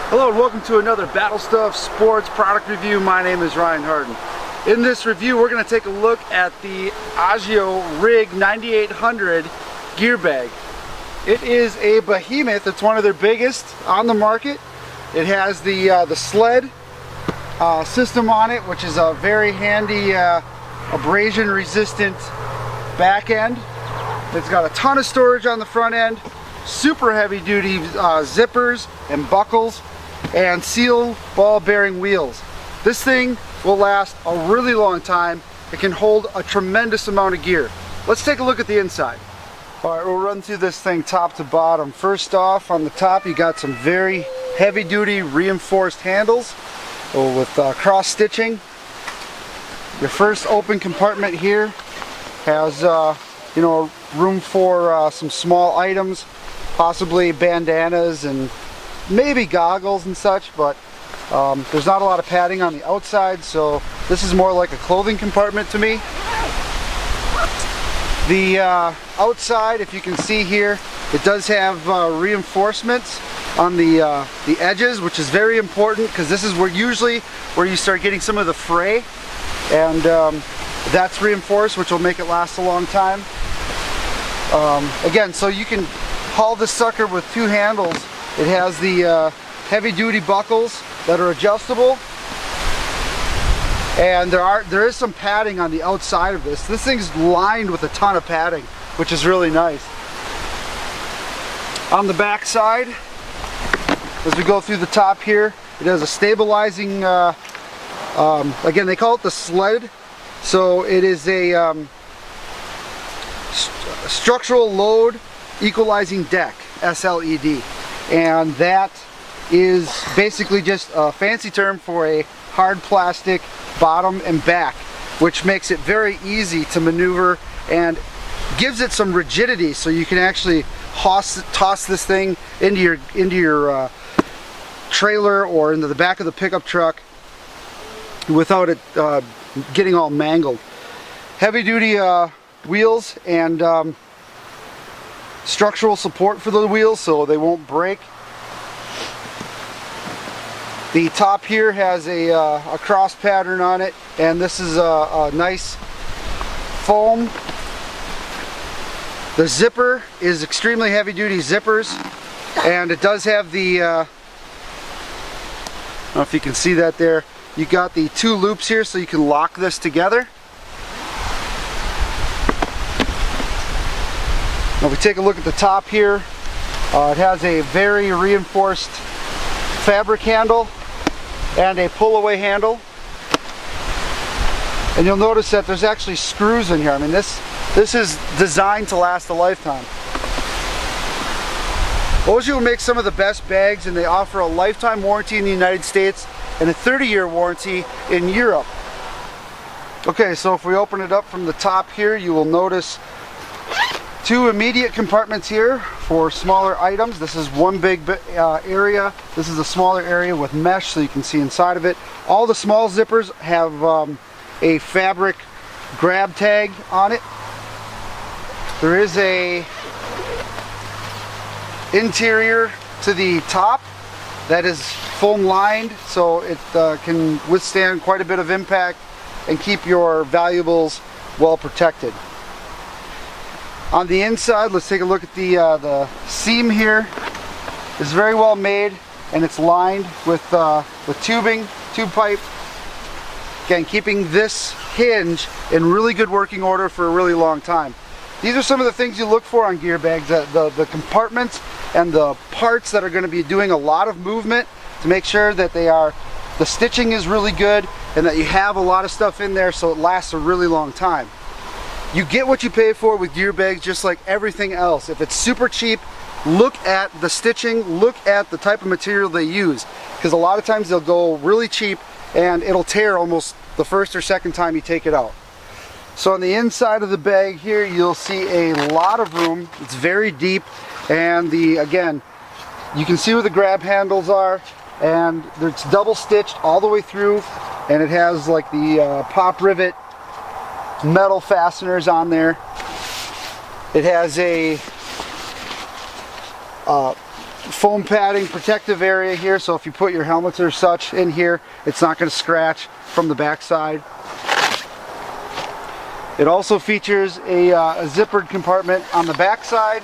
Hello and welcome to another Battle Stuff Sports product review. My name is Ryan Harden. In this review we're going to take a look at the OGIO Rig 9800 gear bag. It is a behemoth. It's one of their biggest on the market. It has the SLED system on it, which is a very handy abrasion resistant back end. It's got a ton of storage on the front end, super heavy duty zippers and buckles, and seal ball bearing wheels. This thing will last a really long time. It can hold a tremendous amount of gear. Let's take a look at the inside. Alright, we'll run through this thing top to bottom. First off, on the top you got some very heavy duty reinforced handles with cross stitching. Your first open compartment here has room for some small items, possibly bandanas and maybe goggles and such, but there's not a lot of padding on the outside, so this is more like a clothing compartment to me. The outside, if you can see here, it does have reinforcements on the edges, which is very important because this is where you start getting some of the fray, and that's reinforced, which will make it last a long time. Again, so you can haul this sucker with two handles. It has the heavy duty buckles that are adjustable, and there is some padding on the outside of this. This thing's lined with a ton of padding, which is really nice. On the back side, as we go through the top here, it has a stabilizing, again they call it the SLED, so it is a structural load equalizing deck, SLED. And that is basically just a fancy term for a hard plastic bottom and back, which makes it very easy to maneuver and gives it some rigidity, so you can actually toss this thing into your trailer or into the back of the pickup truck without it getting all mangled. Heavy duty wheels and structural support for the wheels so they won't break. The top here has a cross pattern on it, and this is a nice foam. The zipper is extremely heavy duty zippers, and it does have the I don't know if you can see that there. You got the two loops here so you can lock this together. Now if we take a look at the top here, it has a very reinforced fabric handle and a pull-away handle. And you'll notice that there's actually screws in here. I mean, this is designed to last a lifetime. OGIO makes some of the best bags, and they offer a lifetime warranty in the United States and a 30-year warranty in Europe. Okay, so if we open it up from the top here, you will notice two immediate compartments here for smaller items. This is one big area. This is a smaller area with mesh so you can see inside of it. All the small zippers have a fabric grab tag on it. There is a interior to the top that is foam lined, so it can withstand quite a bit of impact and keep your valuables well protected. On the inside, let's take a look at the seam here. It's very well made, and it's lined with tubing, tube pipe. Again, keeping this hinge in really good working order for a really long time. These are some of the things you look for on gear bags, the compartments and the parts that are going to be doing a lot of movement, to make sure that the stitching is really good and that you have a lot of stuff in there so it lasts a really long time. You get what you pay for with gear bags, just like everything else. If it's super cheap, look at the stitching, look at the type of material they use, because a lot of times they'll go really cheap and it'll tear almost the first or second time you take it out. So on the inside of the bag here, you'll see a lot of room. It's very deep, and again, you can see where the grab handles are, and it's double stitched all the way through, and it has like the pop rivet metal fasteners on there. It has a foam padding protective area here, so if you put your helmets or such in here, it's not going to scratch from the backside. It also features a zippered compartment on the backside,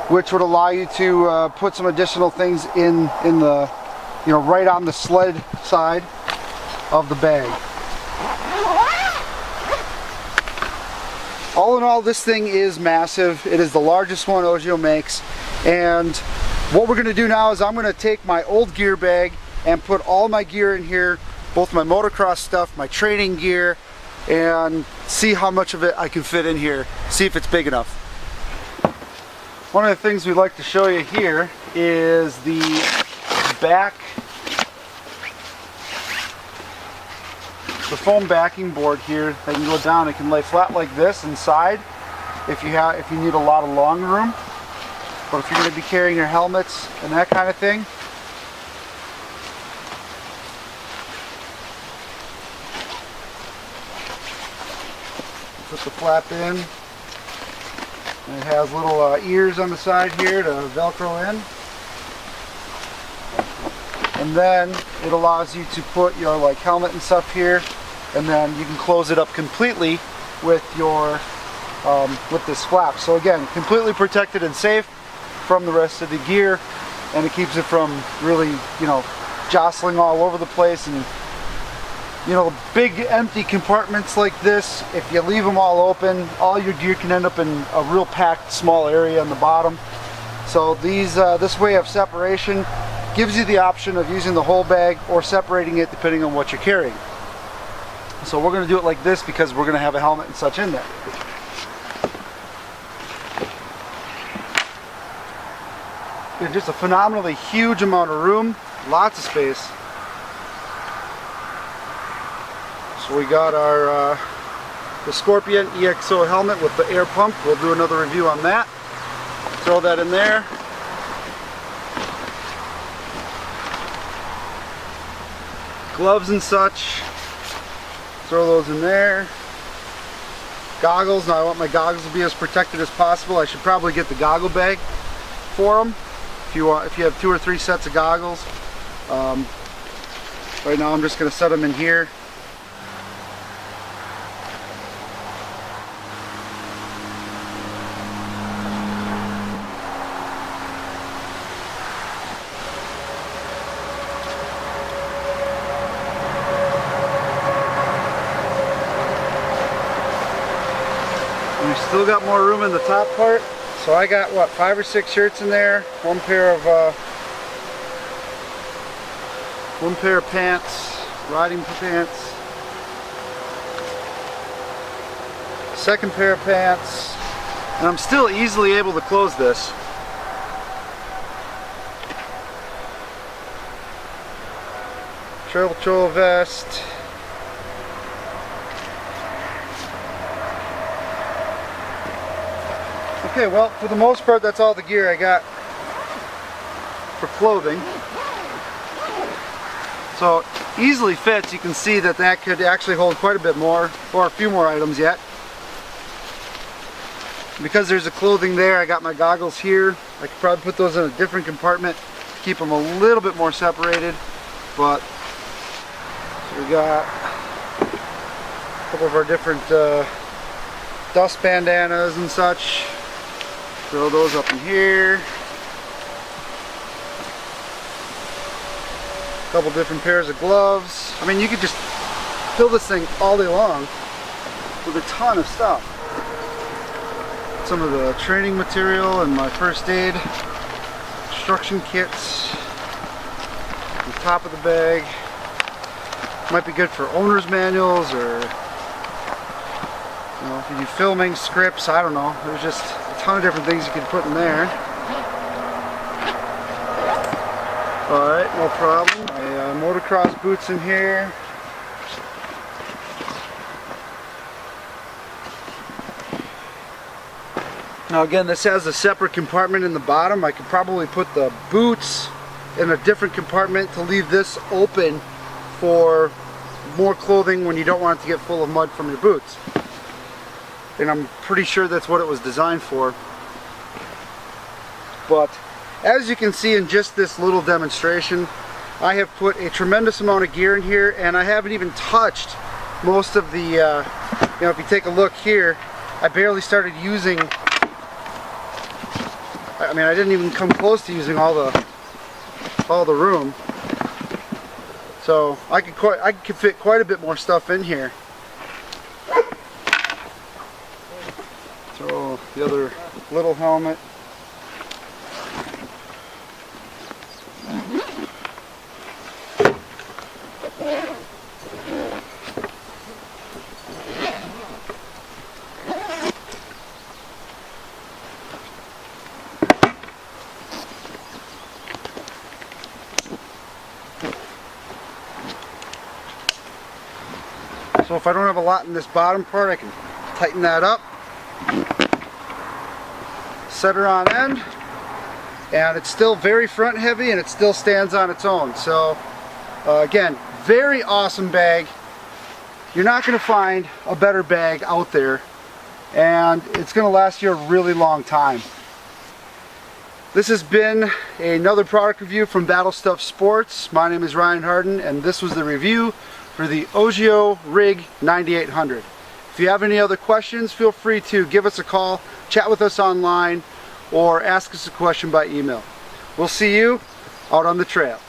which would allow you to put some additional things in the, you know, right on the sled side of the bag. All in all, this thing is massive. It is the largest one OGIO makes, and what we're going to do now is I'm going to take my old gear bag and put all my gear in here, both my motocross stuff, my training gear, and see how much of it I can fit in here, see if it's big enough. One of the things we'd like to show you here is the back, the foam backing board here. They can go down, it can lay flat like this inside if you need a lot of long room. But if you're going to be carrying your helmets and that kind of thing, put the flap in, and it has little ears on the side here to velcro in, and then it allows you to put your like helmet and stuff here, and then you can close it up completely with your with this flap. So again, completely protected and safe from the rest of the gear, and it keeps it from really, you know, jostling all over the place. And you know, big empty compartments like this, if you leave them all open, all your gear can end up in a real packed small area on the bottom. So these this way of separation gives you the option of using the whole bag or separating it depending on what you're carrying. So we're going to do it like this because we're going to have a helmet and such in there. It's just a phenomenally huge amount of room, lots of space. So we got our the Scorpion EXO helmet with the air pump. We'll do another review on that. Throw that in there. Gloves and such. Throw those in there. Goggles. Now I want my goggles to be as protected as possible. I should probably get the goggle bag for them. If you have 2 or 3 sets of goggles. Right now I'm just going to set them in here. We still got more room in the top part, so I got what, 5 or 6 shirts in there, one pair of pants, riding pants, second pair of pants, and I'm still easily able to close this. Trail patrol vest. Okay, well, for the most part, that's all the gear I got for clothing. So, easily fits. You can see that that could actually hold quite a bit more, or a few more items yet. Because there's a clothing there, I got my goggles here. I could probably put those in a different compartment, keep them a little bit more separated. But, so we got a couple of our different dust bandanas and such. Throw those up in here. A couple different pairs of gloves. I mean, you could just fill this thing all day long with a ton of stuff. Some of the training material and my first aid instruction kits. The top of the bag. Might be good for owner's manuals, or you know, if you do filming, scripts, I don't know. There's just a ton of different things you can put in there. Alright, no problem. My motocross boots in here. Now again, this has a separate compartment in the bottom. I could probably put the boots in a different compartment to leave this open for more clothing when you don't want it to get full of mud from your boots. And I'm pretty sure that's what it was designed for. But as you can see in just this little demonstration, I have put a tremendous amount of gear in here, and I haven't even touched most of the, you know, if you take a look here, I barely started using, I mean, I didn't even come close to using all the room. So I could fit quite a bit more stuff in here. Throw the other little helmet. So if I don't have a lot in this bottom part, I can tighten that up, set her on end, and it's still very front heavy and it still stands on its own. So again, very awesome bag. You're not going to find a better bag out there, and it's going to last you a really long time. This has been another product review from Battle Stuff Sports. My name is Ryan Harden, and this was the review for the OGIO Rig 9800. If you have any other questions, feel free to give us a call, chat with us online, or ask us a question by email. We'll see you out on the trail.